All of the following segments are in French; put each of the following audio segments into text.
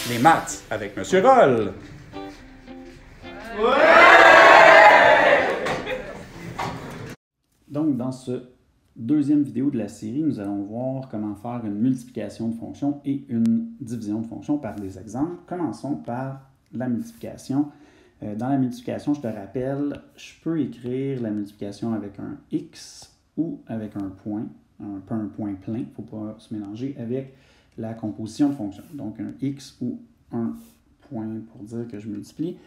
Les maths avec Monsieur Roll. Donc, dans ce deuxième vidéo de la série, nous allons voir comment faire une multiplication de fonctions et une division de fonctions par des exemples. Commençons par la multiplication. Dans la multiplication, je te rappelle, je peux écrire la multiplication avec un X ou avec un point, pas un point plein, il ne faut pas se mélanger avec la composition de fonctions. Donc, un X ou un point pour dire que je multiplie.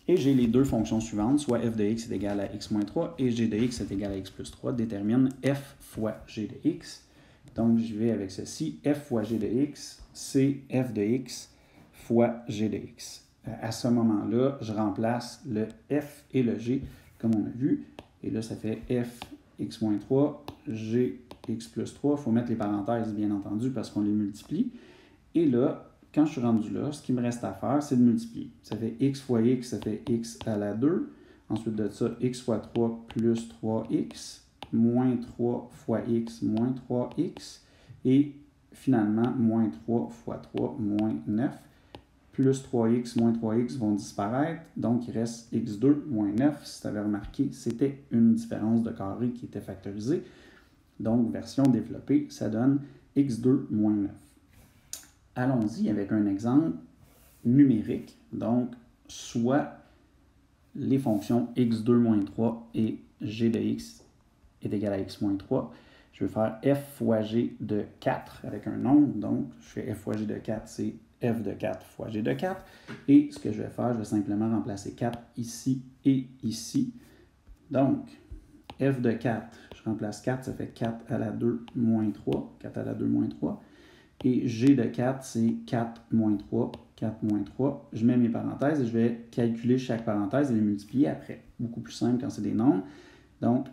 Et j'ai les deux fonctions suivantes, soit f de x est égal à x moins 3 et g de x est égal à x plus 3, détermine f fois g de x. Donc, je vais avec ceci. F fois g de x, c'est f de x fois g de x. À ce moment-là, je remplace le f et le g, comme on a vu. Et là, ça fait f x moins 3, g x plus 3. Il faut mettre les parenthèses, bien entendu, parce qu'on les multiplie. Et là, quand je suis rendu là, ce qui me reste à faire, c'est de multiplier. Ça fait x fois x, ça fait x à la 2. Ensuite de ça, x fois 3 plus 3x, moins 3 fois x, moins 3x. Et finalement, moins 3 fois 3, moins 9. Plus 3x, moins 3x vont disparaître. Donc, il reste x2 moins 9. Si tu avais remarqué, c'était une différence de carré qui était factorisée. Donc, version développée, ça donne x2 moins 9. Allons-y avec un exemple numérique. Donc, soit les fonctions x2 moins 3 et g de x est égal à x moins 3. Je vais faire f fois g de 4 avec un nombre. Donc, je fais f fois g de 4, c'est f de 4 fois g de 4. Et ce que je vais faire, je vais simplement remplacer 4 ici et ici. Donc, f de 4, je remplace 4, ça fait 4 à la 2 moins 3. 4 à la 2 moins 3. Et g de 4, c'est 4 moins 3, 4 moins 3. Je mets mes parenthèses et je vais calculer chaque parenthèse et les multiplier après. Beaucoup plus simple quand c'est des nombres. Donc,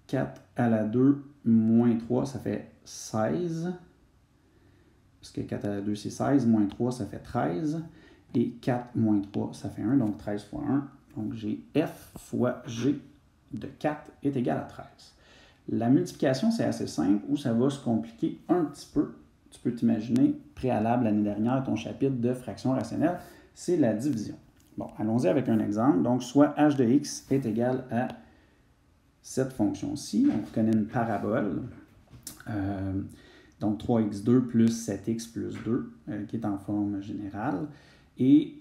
4 à la 2 moins 3, ça fait 16. Parce que 4 à la 2, c'est 16. Moins 3, ça fait 13. Et 4 moins 3, ça fait 1. Donc, 13 fois 1. Donc, j'ai f fois g de 4 est égal à 13. La multiplication, c'est assez simple, où ça va se compliquer un petit peu. Tu peux t'imaginer, préalable l'année dernière, ton chapitre de fractions rationnelles, c'est la division. Bon, allons-y avec un exemple. Donc, soit h de x est égal à cette fonction-ci. On reconnaît une parabole. Donc, 3x2 plus 7x plus 2, qui est en forme générale. Et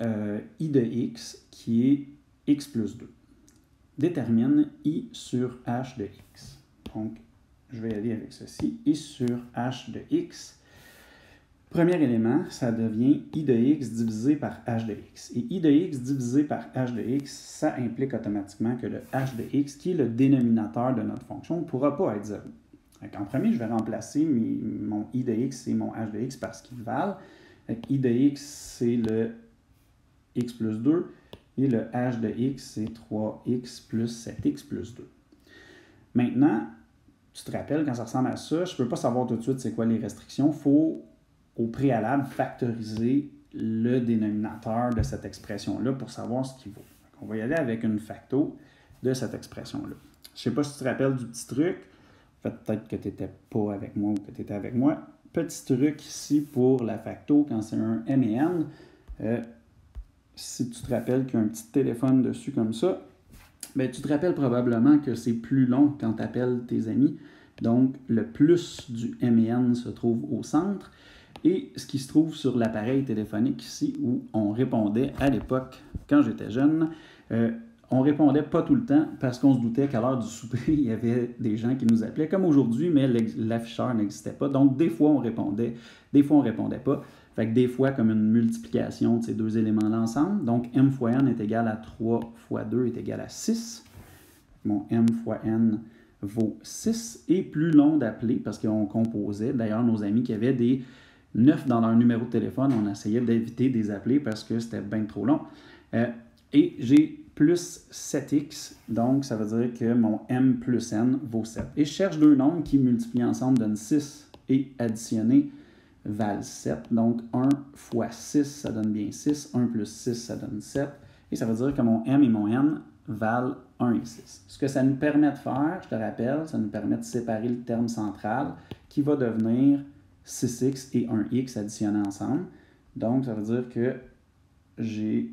i de x, qui est x plus 2. Détermine i sur h de x. Donc, je vais aller avec ceci. I sur h de x. Premier élément, ça devient i de x divisé par h de x. Et i de x divisé par h de x, ça implique automatiquement que le h de x, qui est le dénominateur de notre fonction, ne pourra pas être 0. Donc, en premier, je vais remplacer mon i de x et mon h de x par ce qu'ils valent. Donc, i de x, c'est le x plus 2. Et le h de x, c'est 3x plus 7x plus 2. Maintenant, tu te rappelles, quand ça ressemble à ça, je ne peux pas savoir tout de suite c'est quoi les restrictions. Il faut, au préalable, factoriser le dénominateur de cette expression-là pour savoir ce qu'il vaut. Donc, on va y aller avec une facto de cette expression-là. Je ne sais pas si tu te rappelles du petit truc. Peut-être que tu n'étais pas avec moi ou que tu étais avec moi. Petit truc ici pour la facto, quand c'est un m et n. Si tu te rappelles qu'il y a un petit téléphone dessus comme ça, bien, tu te rappelles probablement que c'est plus long quand tu appelles tes amis. Donc, le plus du m et n se trouve au centre. Et ce qui se trouve sur l'appareil téléphonique ici, où on répondait à l'époque, quand j'étais jeune, on répondait pas tout le temps parce qu'on se doutait qu'à l'heure du souper, il y avait des gens qui nous appelaient, comme aujourd'hui, mais l'afficheur n'existait pas. Donc, des fois, on répondait, des fois, on répondait pas. Fait que des fois, comme une multiplication de ces deux éléments-là ensemble. Donc, m fois n est égal à 3 fois 2 est égal à 6. Mon m fois n vaut 6. Et plus long d'appeler, parce qu'on composait. D'ailleurs, nos amis qui avaient des 9 dans leur numéro de téléphone, on essayait d'éviter de les appeler parce que c'était bien trop long. Et j'ai plus 7x, donc ça veut dire que mon m plus n vaut 7. Et je cherche deux nombres qui multiplient ensemble donnent 6 et additionnés valent 7. Donc 1 fois 6, ça donne bien 6. 1 plus 6, ça donne 7. Et ça veut dire que mon m et mon n valent 1 et 6. Ce que ça nous permet de faire, je te rappelle, ça nous permet de séparer le terme central qui va devenir 6x et 1x additionnés ensemble. Donc, ça veut dire que j'ai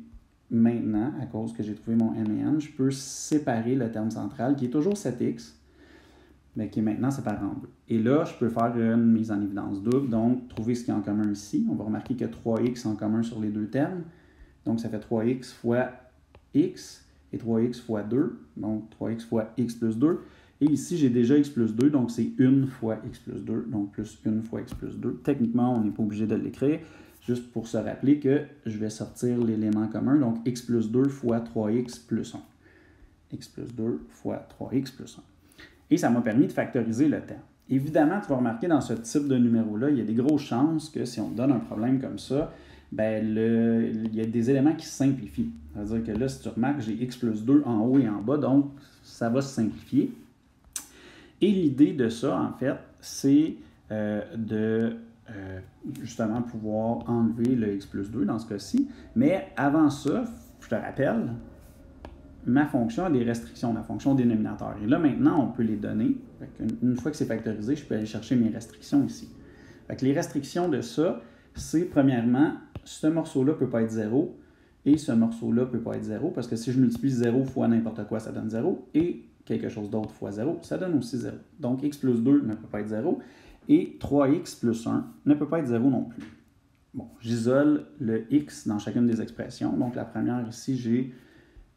maintenant, à cause que j'ai trouvé mon m et n, je peux séparer le terme central, qui est toujours 7x, mais qui est maintenant séparé en deux. Et là, je peux faire une mise en évidence double, donc trouver ce qu'il y a en commun ici. On va remarquer qu'il y a 3x en commun sur les deux termes. Donc, ça fait 3x fois x et 3x fois 2, donc 3x fois x plus 2. Et ici, j'ai déjà x plus 2, donc c'est 1 fois x plus 2, donc plus 1 fois x plus 2. Techniquement, on n'est pas obligé de l'écrire, juste pour se rappeler que je vais sortir l'élément commun, donc x plus 2 fois 3x plus 1. X plus 2 fois 3x plus 1. Et ça m'a permis de factoriser le temps. Évidemment, tu vas remarquer dans ce type de numéro-là, il y a des grosses chances que si on te donne un problème comme ça, ben il y a des éléments qui se simplifient. Ça veut dire que là, si tu remarques, j'ai x plus 2 en haut et en bas, donc ça va se simplifier. Et l'idée de ça, en fait, c'est de justement pouvoir enlever le x plus 2 dans ce cas-ci. Mais avant ça, je te rappelle, ma fonction a des restrictions, la fonction dénominateur. Et là, maintenant, on peut les donner. Une fois que c'est factorisé, je peux aller chercher mes restrictions ici. Fait que les restrictions de ça, c'est premièrement, ce morceau-là ne peut pas être 0 et ce morceau-là ne peut pas être 0 parce que si je multiplie 0 fois n'importe quoi, ça donne 0 et quelque chose d'autre fois 0, ça donne aussi 0. Donc, x plus 2 ne peut pas être 0 et 3x plus 1 ne peut pas être 0 non plus. Bon, j'isole le x dans chacune des expressions. Donc, la première ici, j'ai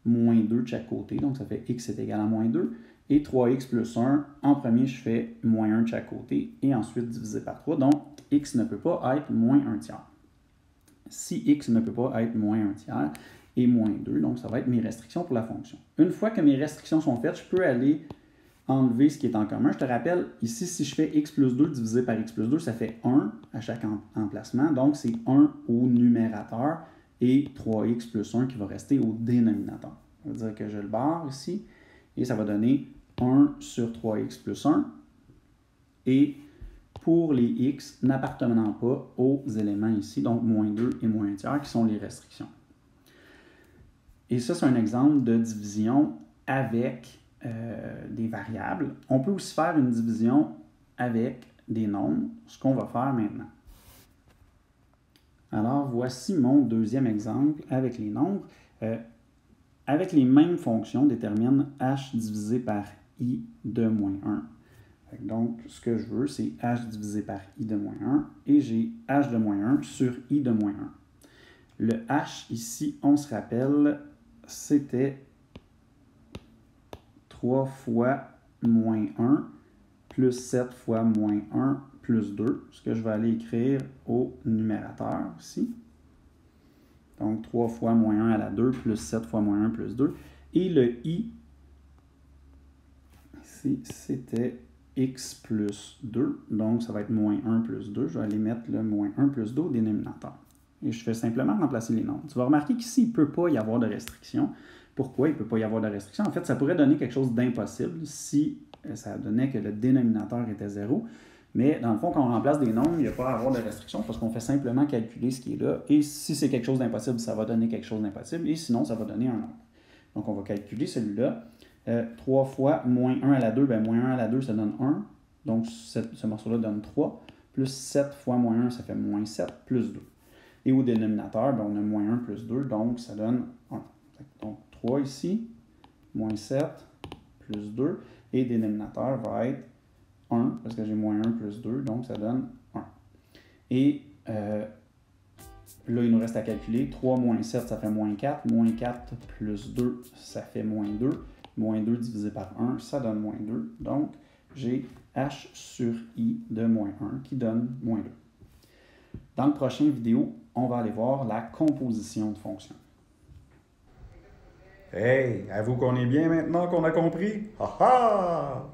moins 2 de chaque côté, donc ça fait x est égal à moins 2. Et 3x plus 1, en premier, je fais moins 1 de chaque côté, et ensuite divisé par 3. Donc, x ne peut pas être moins 1 tiers. Si x ne peut pas être moins 1 tiers, et moins 2, donc ça va être mes restrictions pour la fonction. Une fois que mes restrictions sont faites, je peux aller enlever ce qui est en commun. Je te rappelle, ici, si je fais x plus 2 divisé par x plus 2, ça fait 1 à chaque emplacement, donc c'est 1 au numérateur, et 3x plus 1 qui va rester au dénominateur. Ça veut dire que je le barre ici, et ça va donner 1 sur 3x plus 1. Et pour les x n'appartenant pas aux éléments ici, donc moins 2 et moins 1 tiers, qui sont les restrictions. Et ça, c'est un exemple de division avec des variables. On peut aussi faire une division avec des nombres, ce qu'on va faire maintenant. Alors, voici mon deuxième exemple avec les nombres. Avec les mêmes fonctions, on détermine h divisé par i de moins 1. Donc, ce que je veux, c'est h divisé par i de moins 1, et j'ai h de moins 1 sur i de moins 1. Le h ici, on se rappelle, c'était 3 fois moins 1 plus 7 fois moins 1 plus 2, ce que je vais aller écrire au numérateur ici. Donc, 3 fois moins 1 à la 2 plus 7 fois moins 1 plus 2. Et le i, ici, c'était x plus 2. Donc, ça va être moins 1 plus 2. Je vais aller mettre le moins 1 plus 2 au dénominateur. Et je fais simplement remplacer les nombres. Tu vas remarquer qu'ici, il ne peut pas y avoir de restriction. Pourquoi il ne peut pas y avoir de restriction? En fait, ça pourrait donner quelque chose d'impossible si ça donnait que le dénominateur était 0. Mais dans le fond, quand on remplace des nombres, il n'y a pas à avoir de restriction parce qu'on fait simplement calculer ce qui est là. Et si c'est quelque chose d'impossible, ça va donner quelque chose d'impossible. Et sinon, ça va donner un nombre. Donc, on va calculer celui-là. 3 fois moins 1 à la 2, bien, moins 1 à la 2, ça donne 1. Donc, ce morceau-là donne 3. Plus 7 fois moins 1, ça fait moins 7, plus 2. Et au dénominateur, bien, on a moins 1 plus 2, donc ça donne 1. Donc, 3 ici, moins 7, plus 2. Et le dénominateur va être 1, parce que j'ai moins 1 plus 2, donc ça donne 1. Et là, il nous reste à calculer. 3 moins 7, ça fait moins 4. Moins 4 plus 2, ça fait moins 2. Moins 2 divisé par 1, ça donne moins 2. Donc, j'ai h sur i de moins 1 qui donne moins 2. Dans la prochaine vidéo, on va aller voir la composition de fonctions. Hey, avoue qu'on est bien maintenant qu'on a compris? Ha ha!